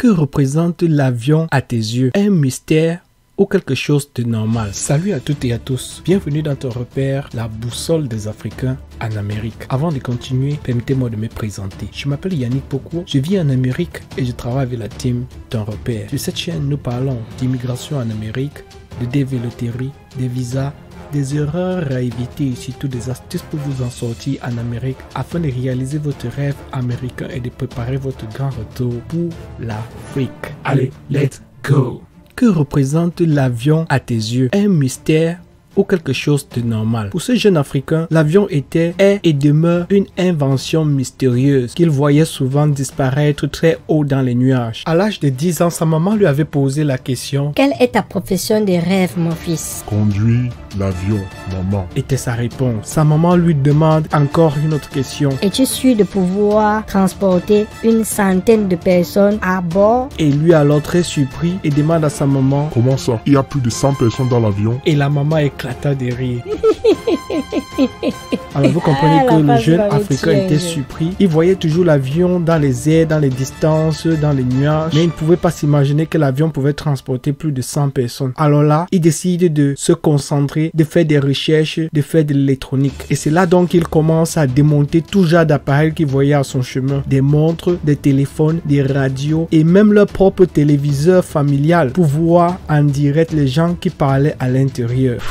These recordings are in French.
Que représente l'avion à tes yeux? Un mystère ou quelque chose de normal? Salut à toutes et à tous, bienvenue dans ton repère, la boussole des Africains en Amérique. Avant de continuer, permettez-moi de me présenter. Je m'appelle Yannick Pokou, je vis en Amérique et je travaille avec la team Ton Repère. Sur cette chaîne, nous parlons d'immigration en Amérique, de dévéloterie, des visas, des erreurs à éviter et surtout des astuces pour vous en sortir en Amérique afin de réaliser votre rêve américain et de préparer votre grand retour pour l'Afrique. Allez, let's go! Que représente l'avion à tes yeux? Un mystère ou quelque chose de normal? Pour ce jeune Africain, l'avion était, est et demeure une invention mystérieuse qu'il voyait souvent disparaître très haut dans les nuages. À l'âge de 10 ans, sa maman lui avait posé la question: quelle est ta profession de rêve, mon fils? Conduis l'avion, maman. Était sa réponse. Sa maman lui demande encore une autre question: es-tu sûr de pouvoir transporter une centaine de personnes à bord? Et lui alors très surpris et demande à sa maman: Comment ça? Il y a plus de 100 personnes dans l'avion? Et la maman éclata de rire. Alors vous comprenez que le jeune Africain était surpris. Il voyait toujours l'avion dans les airs, dans les distances, dans les nuages, mais il ne pouvait pas s'imaginer que l'avion pouvait transporter plus de 100 personnes. Alors là, il décide de se concentrer, de faire des recherches, de faire de l'électronique. Et c'est là donc qu'il commence à démonter tout genre d'appareils qu'il voyait à son chemin. Des montres, des téléphones, des radios et même leur propre téléviseur familial pour voir en direct les gens qui parlaient à l'intérieur.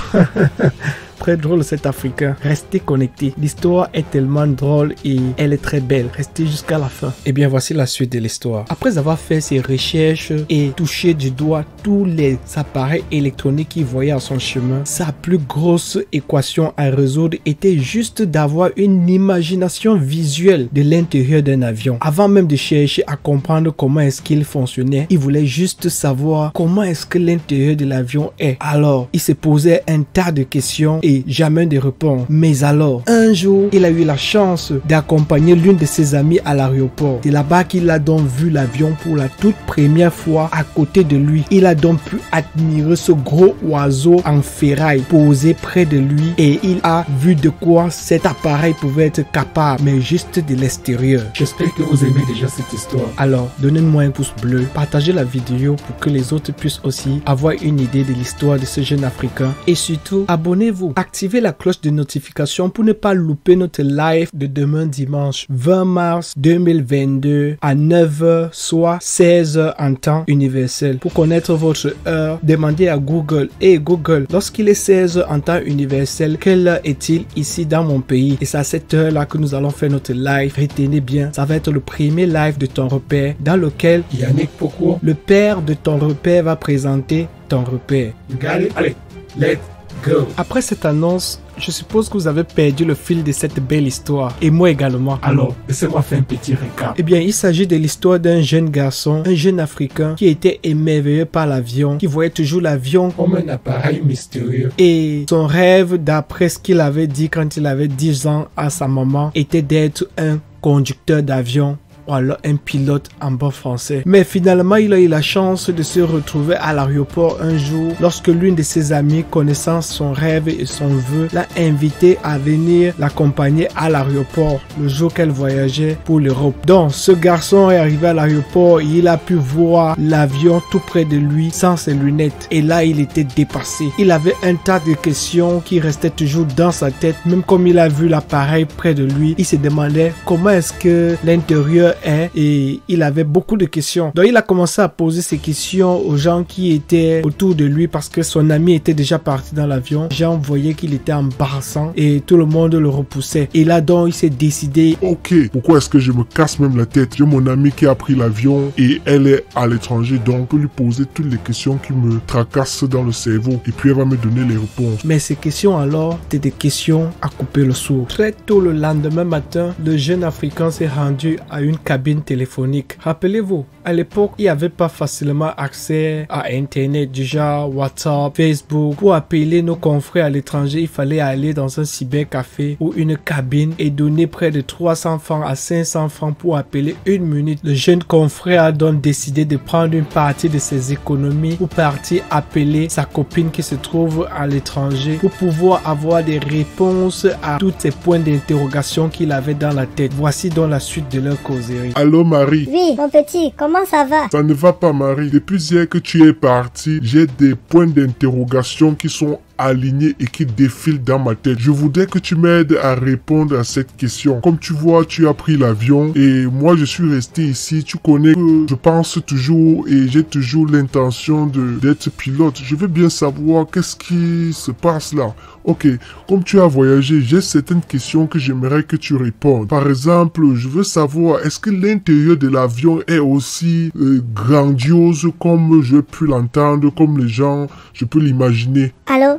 Très drôle cet Africain. Restez connectés. L'histoire est tellement drôle et elle est très belle. Restez jusqu'à la fin. Et bien voici la suite de l'histoire. Après avoir fait ses recherches et touché du doigt tous les appareils électroniques qu'il voyait à son chemin, sa plus grosse équation à résoudre était juste d'avoir une imagination visuelle de l'intérieur d'un avion. Avant même de chercher à comprendre comment est-ce qu'il fonctionnait, il voulait juste savoir comment est-ce que l'intérieur de l'avion est. Alors, il se posait un tas de questions et jamais de réponse. Mais alors, un jour, il a eu la chance d'accompagner l'une de ses amies à l'aéroport. C'est là-bas qu'il a donc vu l'avion pour la toute première fois à côté de lui. Il a donc pu admirer ce gros oiseau en ferraille posé près de lui et il a vu de quoi cet appareil pouvait être capable, mais juste de l'extérieur. J'espère que vous aimez déjà cette histoire. Alors, donnez-moi un pouce bleu, partagez la vidéo pour que les autres puissent aussi avoir une idée de l'histoire de ce jeune Africain et surtout, abonnez-vous. Activez la cloche de notification pour ne pas louper notre live de demain dimanche 20 mars 2022 à 9h, soit 16h en temps universel. Pour connaître votre heure, demandez à Google: hey Google, lorsqu'il est 16h en temps universel, quelle heure est-il ici dans mon pays? Et c'est à cette heure-là que nous allons faire notre live. Retenez bien, ça va être le premier live de Ton Repère dans lequel Yannick Pokou, le père de Ton Repère, va présenter Ton Repère. Allez, let's go. Après cette annonce, je suppose que vous avez perdu le fil de cette belle histoire. Et moi également. Alors, laissez-moi faire un petit récap. Eh bien, il s'agit de l'histoire d'un jeune garçon, un jeune Africain qui était émerveillé par l'avion, qui voyait toujours l'avion Comme un appareil mystérieux. et son rêve, d'après ce qu'il avait dit quand il avait 10 ans à sa maman, était d'être un conducteur d'avion. Ou alors un pilote en bon français. Mais finalement, il a eu la chance de se retrouver à l'aéroport un jour lorsque l'une de ses amies, connaissant son rêve et son vœu, l'a invité à venir l'accompagner à l'aéroport le jour qu'elle voyageait pour l'Europe. Donc, ce garçon est arrivé à l'aéroport et il a pu voir l'avion tout près de lui sans ses lunettes. Et là, il était dépassé. Il avait un tas de questions qui restaient toujours dans sa tête. Même comme il a vu l'appareil près de lui, il se demandait comment est-ce que l'intérieur est et il avait beaucoup de questions. Donc il a commencé à poser ces questions aux gens qui étaient autour de lui parce que son ami était déjà parti dans l'avion. Les gens voyaient qu'il était embarrassant et tout le monde le repoussait. Et là donc il s'est décidé: Ok, pourquoi est-ce que je me casse même la tête? J'ai mon amie qui a pris l'avion et elle est à l'étranger, donc je peux lui poser toutes les questions qui me tracassent dans le cerveau et puis elle va me donner les réponses. Mais ces questions alors, c'était des questions à couper le souffle. Très tôt le lendemain matin, le jeune Africain s'est rendu à une cabine téléphonique. Rappelez-vous, à l'époque, il n'y avait pas facilement accès à Internet, du genre WhatsApp, Facebook. Pour appeler nos confrères à l'étranger, il fallait aller dans un cybercafé ou une cabine et donner près de 300 francs à 500 francs pour appeler une minute. Le jeune confrère a donc décidé de prendre une partie de ses économies pour partir appeler sa copine qui se trouve à l'étranger pour pouvoir avoir des réponses à tous ces points d'interrogation qu'il avait dans la tête. Voici donc la suite de leur causée. Zeri. Allô Marie? Oui, mon petit, comment ça va? Ça ne va pas Marie. Depuis hier que tu es parti, j'ai des points d'interrogation qui sont alignés et qui défilent dans ma tête. Je voudrais que tu m'aides à répondre à cette question. Comme tu vois, tu as pris l'avion et moi je suis resté ici. Tu connais que je pense toujours et j'ai toujours l'intention d'être pilote. Je veux bien savoir qu'est-ce qui se passe là. Ok, comme tu as voyagé, j'ai certaines questions que j'aimerais que tu répondes. Par exemple, je veux savoir, est-ce que l'intérieur de l'avion est aussi grandiose comme je peux l'entendre, comme les gens, je peux l'imaginer? Allô?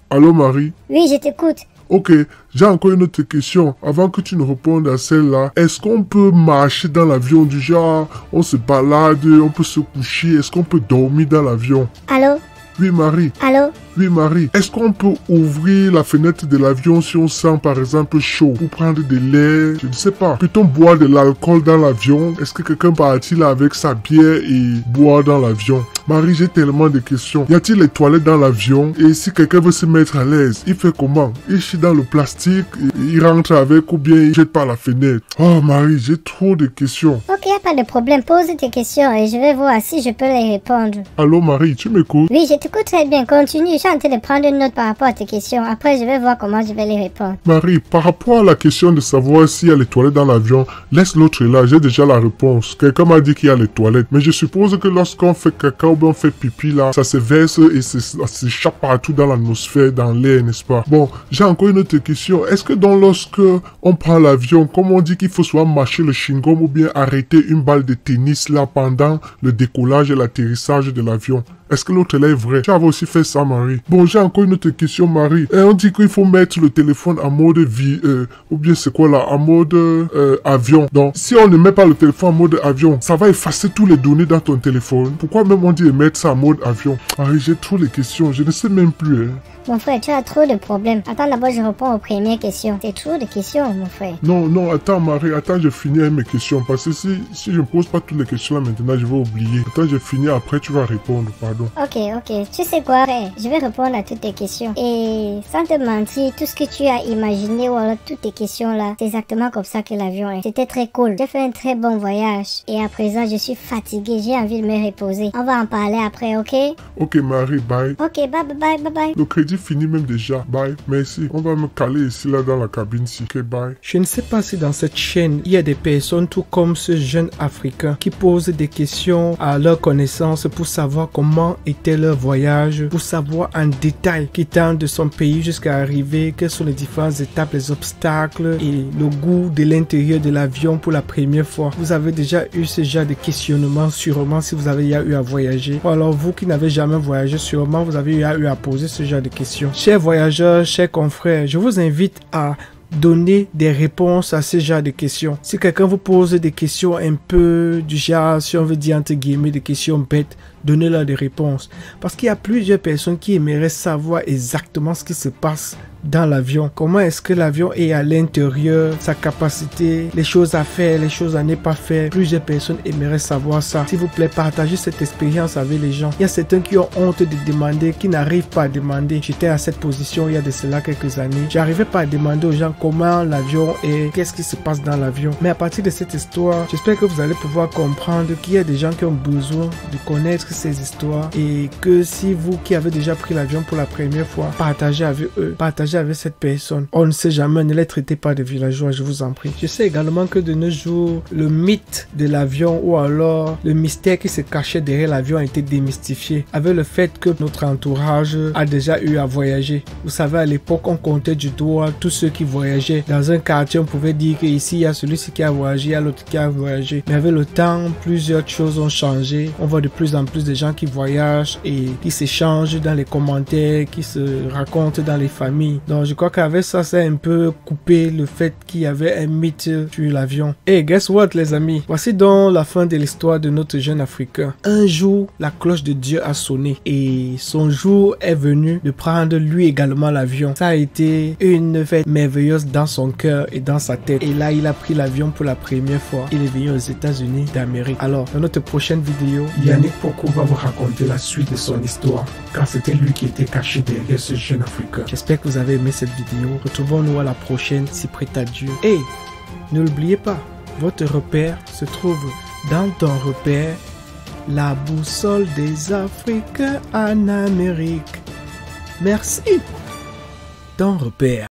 Allô Marie? Oui, je t'écoute. Ok, j'ai encore une autre question. Avant que tu ne répondes à celle-là, est-ce qu'on peut marcher dans l'avion du genre, on se balade, on peut se coucher, est-ce qu'on peut dormir dans l'avion? Allô? Oui Marie? Allô? Oui Marie, est-ce qu'on peut ouvrir la fenêtre de l'avion si on sent par exemple chaud ou prendre de l'air? Je ne sais pas. Peut-on boire de l'alcool dans l'avion? Est-ce que quelqu'un partit là avec sa bière et boire dans l'avion? Marie, j'ai tellement de questions. Y a-t-il les toilettes dans l'avion? Et si quelqu'un veut se mettre à l'aise, il fait comment? Il chie dans le plastique, il rentre avec ou bien il jette par la fenêtre? Oh Marie, j'ai trop de questions. Ok, y a pas de problème. Pose tes questions et je vais voir si je peux les répondre. Allô Marie, tu m'écoutes? Oui, je t'écoute très bien. Continue. Je suis en train de prendre une note par rapport à tes questions. Après, je vais voir comment je vais les répondre. Marie, par rapport à la question de savoir s'il y a les toilettes dans l'avion, laisse l'autre là, j'ai déjà la réponse. Quelqu'un m'a dit qu'il y a les toilettes. Mais je suppose que lorsqu'on fait caca ou bien on fait pipi là, ça se verse et ça s'échappe partout dans l'atmosphère, dans l'air, n'est-ce pas? Bon, j'ai encore une autre question. Est-ce que lorsque on prend l'avion, comme on dit qu'il faut soit marcher le chewing-gum ou bien arrêter une balle de tennis là pendant le décollage et l'atterrissage de l'avion, est-ce que l'autre là est vrai? Tu avais aussi fait ça, Marie. Bon, j'ai encore une autre question, Marie. Et on dit qu'il faut mettre le téléphone en mode vie, ou bien c'est quoi là, en mode avion. Donc, si on ne met pas le téléphone en mode avion, ça va effacer tous les données dans ton téléphone. Pourquoi même on dit de mettre ça en mode avion? Marie, j'ai trop de questions, je ne sais même plus. Hein. Mon frère, tu as trop de problèmes. Attends, d'abord, je réponds aux premières questions. C'est trop de questions, mon frère. Non, attends, Marie, attends, je finis avec mes questions. Parce que si je ne pose pas toutes les questions là maintenant, je vais oublier. Attends, je finis, après tu vas répondre, pardon. Ok. Tu sais quoi, frère? Je vais répondre à toutes tes questions. Et sans te mentir, tout ce que tu as imaginé ou alors toutes tes questions là, c'est exactement comme ça que l'avion est. C'était très cool. J'ai fait un très bon voyage. Et à présent, je suis fatiguée. J'ai envie de me reposer. On va en parler après, ok? Ok, Marie, bye. Ok, bye. Le crédit finit même déjà. Bye. Merci. On va me caler ici, là, dans la cabine. Ok, bye. Je ne sais pas si dans cette chaîne, il y a des personnes tout comme ce jeune Africain qui posent des questions à leur connaissance pour savoir comment était leur voyage, pour savoir en détail quittant de son pays jusqu'à arriver, quelles sont les différentes étapes, les obstacles et le goût de l'intérieur de l'avion pour la première fois. Vous avez déjà eu ce genre de questionnement sûrement si vous avez eu à voyager. Ou alors vous qui n'avez jamais voyagé, sûrement vous avez eu à poser ce genre de questions. Chers voyageurs, chers confrères, je vous invite à donner des réponses à ce genre de questions. Si quelqu'un vous pose des questions un peu du genre, si on veut dire entre guillemets, des questions bêtes, donnez-leur des réponses. Parce qu'il y a plusieurs personnes qui aimeraient savoir exactement ce qui se passe dans l'avion. Comment est-ce que l'avion est à l'intérieur, sa capacité, les choses à faire, les choses à ne pas faire. Plusieurs personnes aimeraient savoir ça. S'il vous plaît, partagez cette expérience avec les gens. Il y a certains qui ont honte de demander, qui n'arrivent pas à demander. J'étais à cette position il y a de cela quelques années. J'arrivais pas à demander aux gens comment l'avion est, qu'est-ce qui se passe dans l'avion. Mais à partir de cette histoire, j'espère que vous allez pouvoir comprendre qu'il y a des gens qui ont besoin de connaître ces histoires et que si vous qui avez déjà pris l'avion pour la première fois, partagez avec eux, partagez avec cette personne. On ne sait jamais, ne les traitez pas de villageois, je vous en prie. Je sais également que de nos jours, le mythe de l'avion ou alors le mystère qui se cachait derrière l'avion a été démystifié avec le fait que notre entourage a déjà eu à voyager. Vous savez, à l'époque, on comptait du doigt tous ceux qui voyageaient. Dans un quartier, on pouvait dire qu'ici, il y a celui-ci qui a voyagé, il y a l'autre qui a voyagé. Mais avec le temps, plusieurs choses ont changé. On voit de plus en plus de gens qui voyagent et qui s'échangent dans les commentaires, qui se racontent dans les familles. Donc je crois qu'avec ça, c'est un peu coupé le fait qu'il y avait un mythe sur l'avion. Et guess what les amis? Voici donc la fin de l'histoire de notre jeune Africain. Un jour, la cloche de Dieu a sonné et son jour est venu de prendre lui également l'avion. Ça a été une fête merveilleuse dans son cœur et dans sa tête. Et là, il a pris l'avion pour la première fois. Il est venu aux États-Unis d'Amérique. Alors, dans notre prochaine vidéo, Yannick Poku va vous raconter la suite de son histoire, car c'était lui qui était caché derrière ce jeune Africain. j'espère que vous avez aimé cette vidéo. Retrouvons-nous à la prochaine, si prêt à Dieu. Et ne l'oubliez pas, Votre repère se trouve dans ton repère, la boussole des Afriques en Amérique. Merci. Ton repère.